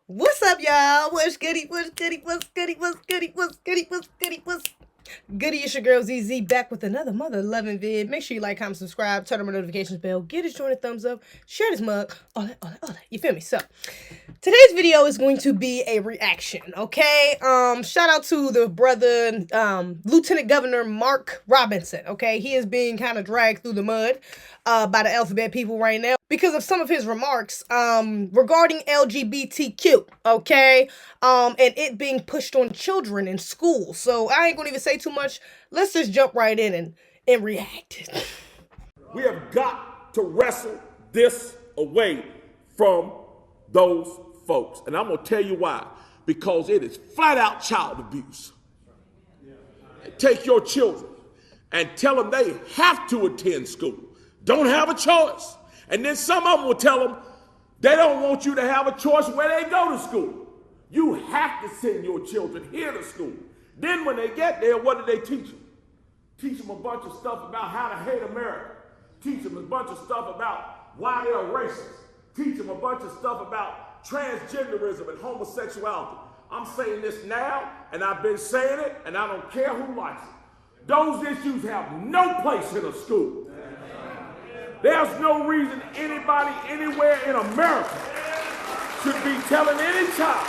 What's up, y'all? What's goody? What's goody? What's goody? What's goody? What's goody? What's goody? What's goody? It's your girl Zeze back with another mother loving vid. Make sure you like, comment, subscribe, turn on my notifications bell, get it, join a thumbs up, share this mug, all that. You feel me? So today's video is going to be a reaction. Okay. Shout out to the brother, Lieutenant Governor Mark Robinson. Okay, he is being kind of dragged through the mud by the alphabet people right now because of some of his remarks regarding LGBTQ, okay, and it being pushed on children in school. So I ain't gonna even say too much. Let's just jump right in and react. We have got to wrestle this away from those folks. And I'm going to tell you why. Because it is flat out child abuse. Take your children and tell them they have to attend school. Don't have a choice. And then some of them will tell them they don't want you to have a choice where they go to school. You have to send your children here to school. Then when they get there, what do they teach them? Teach them a bunch of stuff about how to hate America. Teach them a bunch of stuff about why they're racist. Teach them a bunch of stuff about transgenderism and homosexuality. I'm saying this now, and I've been saying it, and I don't care who likes it. Those issues have no place in a school. There's no reason anybody anywhere in America should be telling any child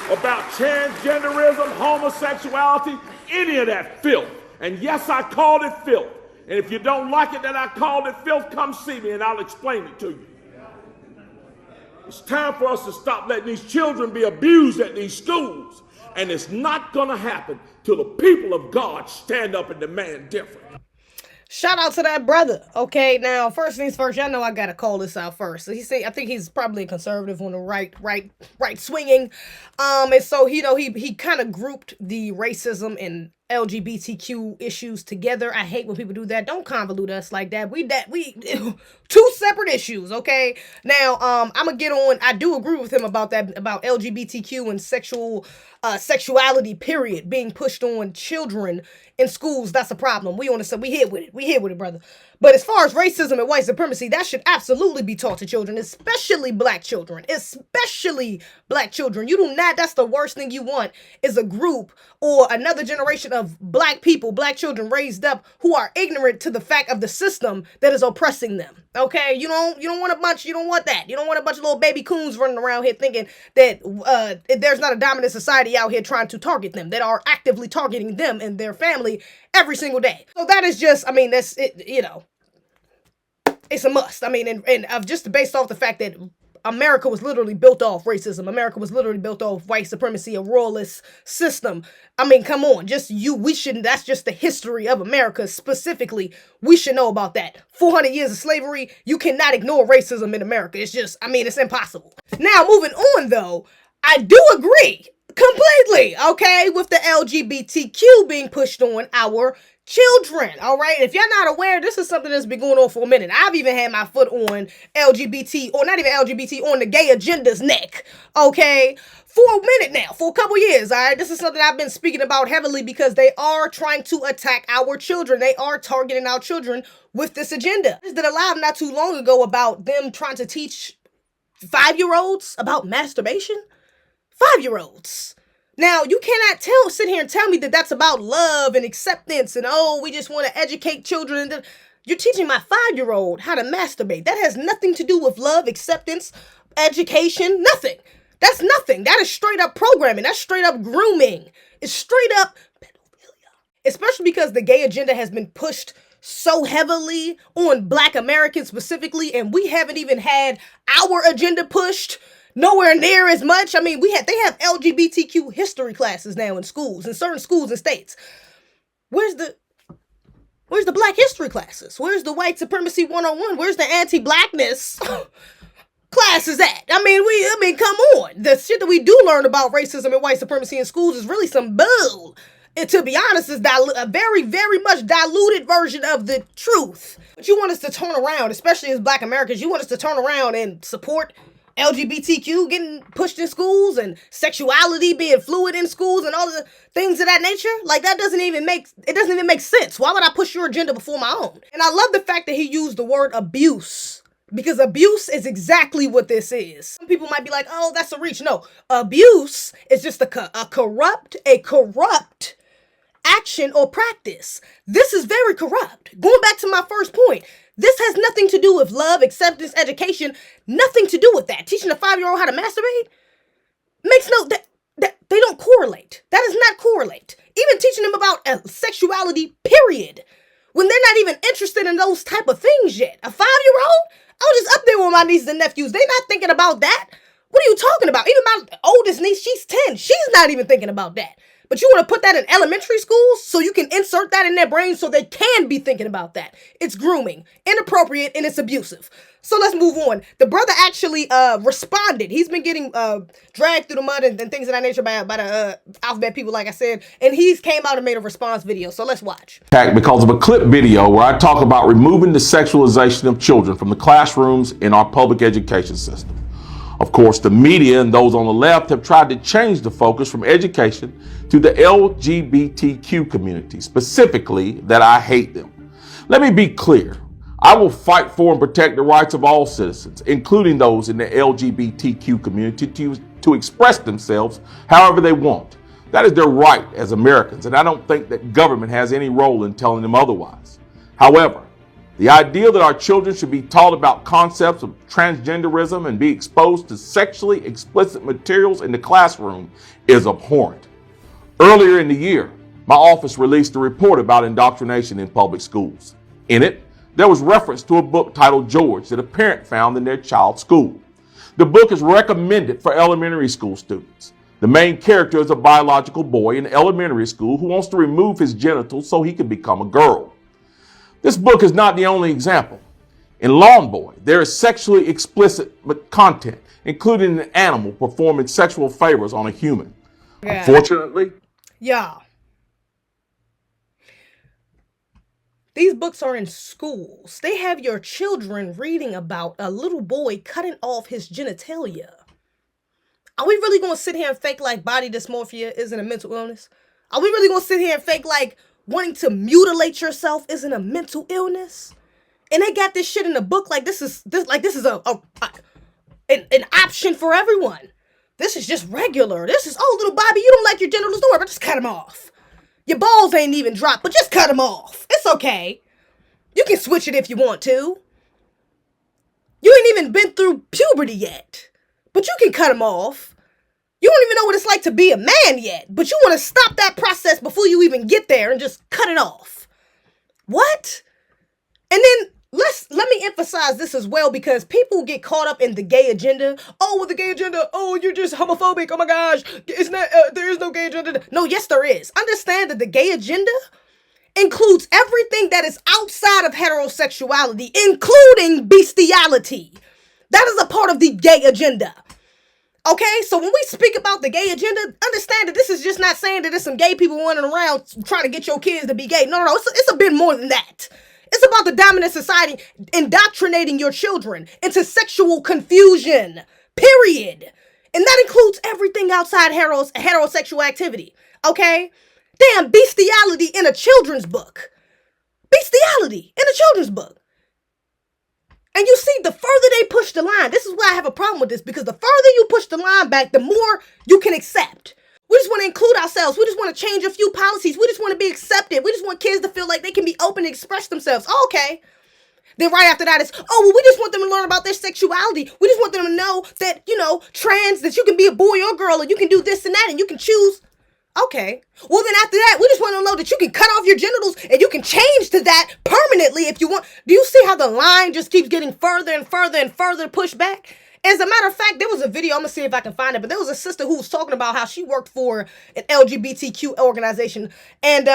about transgenderism, homosexuality, any of that filth. And yes, I called it filth. And if you don't like it that I called it filth, come see me and I'll explain it to you. It's time for us to stop letting these children be abused at these schools. And it's not going to happen till the people of God stand up and demand different. Shout out to that brother. Okay, now first things first, y'all know I gotta call this out first. So I think he's probably a conservative on the right swinging. And so he kind of grouped the racism and LGBTQ issues together. I hate when people do that. Don't convolute us like that. We two separate issues, okay? Now, I'm gonna get on. I do agree with him about that, about LGBTQ and sexuality, period, being pushed on children in schools. That's a problem. We here with it. We here with it, brother. But as far as racism and white supremacy, that should absolutely be taught to children, especially black children. Especially black children. You do not, that's the worst thing you want, is a group or another generation of black people, black children raised up who are ignorant to the fact of the system that is oppressing them. Okay? You don't want that. You don't want a bunch of little baby coons running around here thinking that there's not a dominant society out here trying to target them, that are actively targeting them and their family every single day. So that is just, I mean, that's it, it's a must. I mean, and just based off the fact that America was literally built off racism. America was literally built off white supremacy, a royalist system. I mean, come on, that's just the history of America specifically. We should know about that. 400 years of slavery, you cannot ignore racism in America. It's just, I mean, it's impossible. Now, moving on though, I do agree completely, okay, with the LGBTQ being pushed on our children, all right? If y'all not aware, this is something that's been going on for a minute. I've even had my foot on LGBT, or not even LGBT, on the gay agenda's neck, okay, for a minute now, for a couple years, all right? This is something I've been speaking about heavily because they are trying to attack our children. They are targeting our children with this agenda. I did a live not too long ago about them trying to teach 5-year-olds about masturbation. 5-year-olds. Now, you cannot sit here and tell me that that's about love and acceptance and, oh, we just want to educate children. You're teaching my 5-year-old how to masturbate. That has nothing to do with love, acceptance, education, nothing. That's nothing. That is straight up programming. That's straight up grooming. It's straight up pedophilia. Especially because the gay agenda has been pushed so heavily on black Americans specifically, and we haven't even had our agenda pushed nowhere near as much. I mean, they have LGBTQ history classes now in schools, in certain schools and states. Where's the black history classes? Where's the white supremacy 101? Where's the anti-blackness classes at? I mean, come on. The shit that we do learn about racism and white supremacy in schools is really some bull. And to be honest, is a very, very much diluted version of the truth. But you want us to turn around, especially as black Americans, you want us to turn around and support LGBTQ getting pushed in schools and sexuality being fluid in schools and all the things of that nature? Like, that doesn't even make sense. Why would I push your agenda before my own? And I love the fact that he used the word abuse Because abuse is exactly what this is. Some people might be like, oh, that's a reach. No, abuse is just a corrupt action or practice. This is very corrupt. Going back to my first point, this has nothing to do with love, acceptance, education, nothing to do with that. Teaching a 5-year-old how to masturbate makes that they don't correlate. That does not correlate. Even teaching them about sexuality, period, when they're not even interested in those type of things yet. A 5-year-old? I was just up there with my nieces and nephews. They're not thinking about that. What are you talking about? Even my oldest niece, she's 10. She's not even thinking about that. But you want to put that in elementary schools so you can insert that in their brain so they can be thinking about that. It's grooming, inappropriate, and it's abusive. So let's move on. The brother actually responded. He's been getting dragged through the mud and things of that nature by the alphabet people, like I said. And he's came out and made a response video. So let's watch. Because of a clip video where I talk about removing the sexualization of children from the classrooms in our public education system. Of course, the media and those on the left have tried to change the focus from education to the LGBTQ community, specifically that I hate them. Let me be clear. I will fight for and protect the rights of all citizens, including those in the LGBTQ community, to express themselves however they want. That is their right as Americans, and I don't think that government has any role in telling them otherwise. However, the idea that our children should be taught about concepts of transgenderism and be exposed to sexually explicit materials in the classroom is abhorrent. Earlier in the year, my office released a report about indoctrination in public schools. In it, there was reference to a book titled George that a parent found in their child's school. The book is recommended for elementary school students. The main character is a biological boy in elementary school who wants to remove his genitals so he can become a girl. This book is not the only example. In Lawn Boy, there is sexually explicit content, including an animal performing sexual favors on a human. Yeah. Unfortunately, these books are in schools. They have your children reading about a little boy cutting off his genitalia. Are we really going to sit here and fake like body dysmorphia isn't a mental illness? Are we really going to sit here and fake like wanting to mutilate yourself isn't a mental illness? And they got this shit in the book like this is an option for everyone. This is just regular. This is, oh, little Bobby, you don't like your genitals, don't worry, but just cut them off. Your balls ain't even dropped, but just cut them off. It's okay. You can switch it if you want to. You ain't even been through puberty yet, but you can cut them off. You don't even know what it's like to be a man yet, but you want to stop that process before you even get there and just cut it off. What? And then let me emphasize this as well, because people get caught up in the gay agenda. Oh, with the gay agenda, oh, you're just homophobic. Oh my gosh, it's not. There is no gay agenda. No, yes, there is. Understand that the gay agenda includes everything that is outside of heterosexuality, including bestiality. That is a part of the gay agenda. Okay, so when we speak about the gay agenda, understand that this is just not saying that there's some gay people running around trying to get your kids to be gay. No, it's a bit more than that. It's about the dominant society indoctrinating your children into sexual confusion, period. And that includes everything outside heterosexual activity, okay? Damn, bestiality in a children's book. Bestiality in a children's book. And you see, the further they push the line, this is why I have a problem with this, because the further you push the line back, the more you can accept. We just want to include ourselves. We just want to change a few policies. We just want to be accepted. We just want kids to feel like they can be open and express themselves. Oh, okay. Then right after that is, oh, well, we just want them to learn about their sexuality. We just want them to know that, trans, that you can be a boy or girl, and you can do this and that, and you can choose. Okay. Well, then after that, we just want to know that you can cut off your genitals and you can change to that permanently if you want. Do you see how the line just keeps getting further and further and further pushed back? As a matter of fact, there was a video, I'm going to see if I can find it, but there was a sister who was talking about how she worked for an LGBTQ organization, and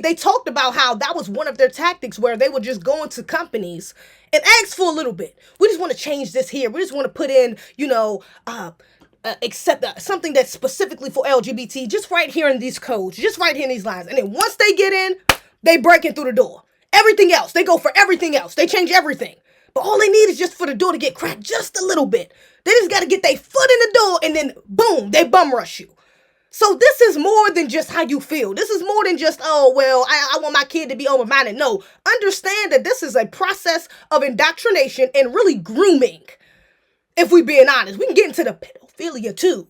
they talked about how that was one of their tactics, where they would just go into companies and ask for a little bit. We just want to change this here. We just want to put in, accept something that's specifically for LGBT, just right here in these codes, just right here in these lines. And then once they get in, they break in through the door. Everything else, they go for everything else. They change everything. But all they need is just for the door to get cracked just a little bit. They just got to get their foot in the door, and then boom, they bum rush you. So this is more than just how you feel. This is more than just, oh, well, I want my kid to be open-minded. No, understand that this is a process of indoctrination and really grooming. If we're being honest, we can get into the pedophilia too,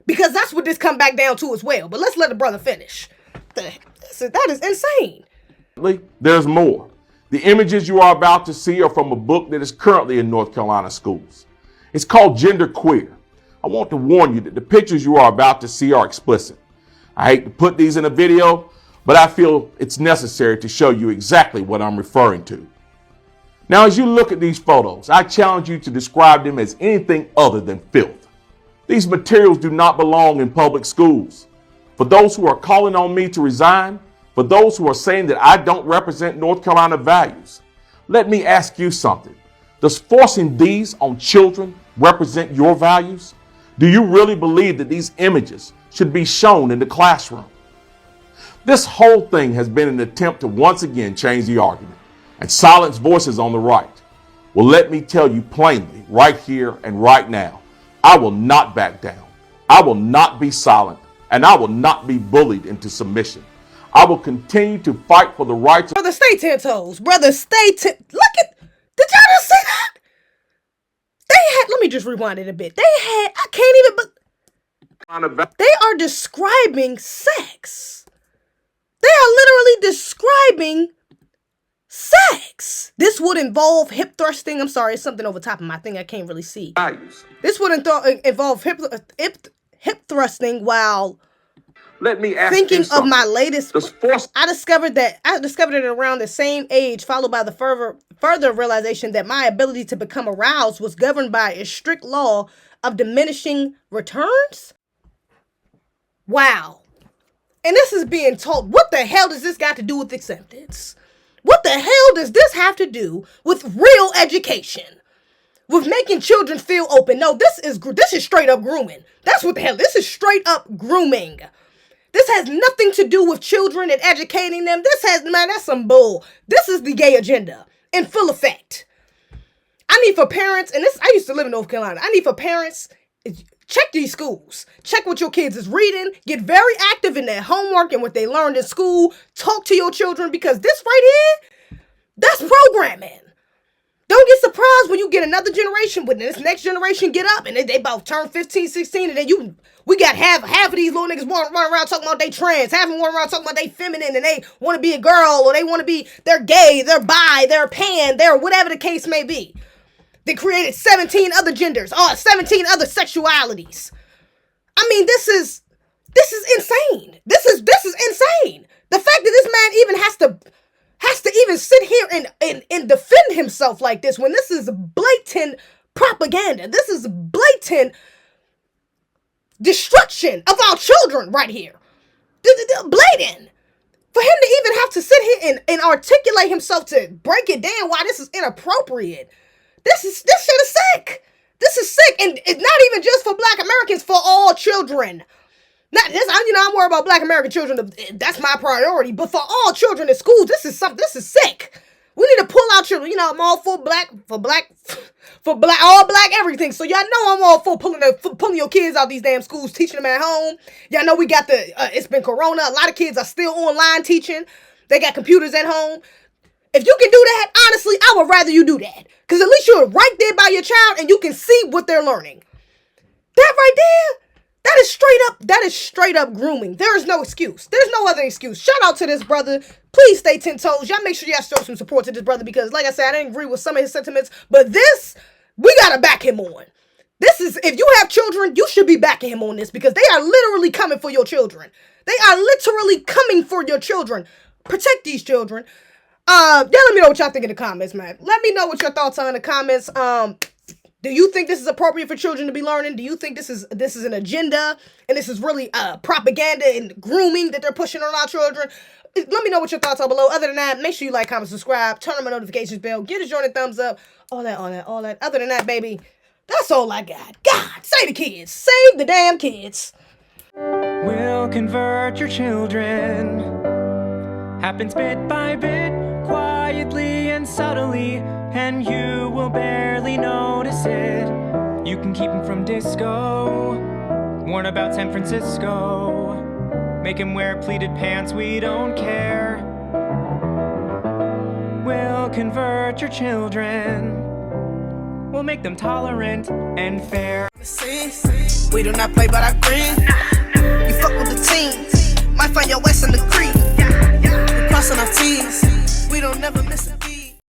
because that's what this come back down to as well. But let's let the brother finish. That is insane. There's more. The images you are about to see are from a book that is currently in North Carolina schools. It's called Gender Queer. I want to warn you that the pictures you are about to see are explicit. I hate to put these in a video, but I feel it's necessary to show you exactly what I'm referring to. Now, as you look at these photos, I challenge you to describe them as anything other than filth. These materials do not belong in public schools. For those who are calling on me to resign, for those who are saying that I don't represent North Carolina values, let me ask you something. Does forcing these on children represent your values? Do you really believe that these images should be shown in the classroom? This whole thing has been an attempt to once again change the argument and silence voices on the right. Well, let me tell you plainly, right here and right now, I will not back down. I will not be silent, and I will not be bullied into submission. I will continue to fight for the rights of— Brother, stay 10 toes. Brother, stay 10. Look at, did y'all just see that? They had, let me just rewind it a bit. They had, I can't even, but they are describing sex. They are literally describing sex. This would involve hip thrusting. I'm sorry, it's something over top of my thing I can't really see. This would involve hip thrusting while Let me ask thinking you of my latest. force— I discovered it around the same age, followed by the further realization that my ability to become aroused was governed by a strict law of diminishing returns. Wow. And this is being told. What the hell does this got to do with acceptance? What the hell does this have to do with real education? With making children feel open? No, this is straight up grooming. That's what the hell. This is straight up grooming. This has nothing to do with children and educating them. That's some bull. This is the gay agenda in full effect. I need for parents, and I used to live in North Carolina. I need for parents, check these schools. Check what your kids is reading. Get very active in their homework and what they learned in school. Talk to your children, because this right here, that's programming. Don't get surprised when you get another generation, when this next generation get up and they about turn 15, 16, and then we got half of these little niggas running around talking about they trans, half of them running around talking about they feminine, and they want to be a girl, or they want to be, they're gay, they're bi, they're pan, they're whatever the case may be. They created 17 other genders, 17 other sexualities. I mean, this is insane. This is insane. The fact that this man even has to even sit here and defend himself like this, when this is blatant propaganda. This is blatant destruction of our children right here. Blatant. For him to even have to sit here and articulate himself to break it down why this is inappropriate. This shit is sick. This is sick. And it's not even just for Black Americans, for all children. Not this, I'm worried about Black American children. That's my priority. But for all children in schools, this is sick. We need to pull out children. I'm all for all black everything. So y'all know I'm all for pulling your kids out these damn schools, teaching them at home. Y'all know we got it's been Corona. A lot of kids are still online teaching. They got computers at home. If you can do that, honestly, I would rather you do that. Because at least you're right there by your child and you can see what they're learning. That right there, that is straight up grooming. There is no excuse. There's no other excuse. Shout out to this brother. Please stay 10 toes. Y'all make sure y'all show some support to this brother, because like I said, I didn't agree with some of his sentiments, but this, we gotta back him on. This is, if you have children, you should be backing him on this, because they are literally coming for your children. They are literally coming for your children. Protect these children. Y'all let me know what y'all think in the comments, man. Let me know what your thoughts are in the comments. Do you think this is appropriate for children to be learning? Do you think this is an agenda and this is really propaganda and grooming that they're pushing on our children? Let me know what your thoughts are below. Other than that, make sure you like, comment, subscribe, turn on my notifications bell, give this joint a thumbs up, all that. Other than that, baby, that's all I got. God, save the kids. Save the damn kids. We'll convert your children. Happens bit by bit, quietly and subtly, and you will barely notice it. You can keep them from disco, Warn about San Francisco. Make him wear pleated pants, we don't care. We'll convert your children. We'll make them tolerant and fair. We do not play by our green.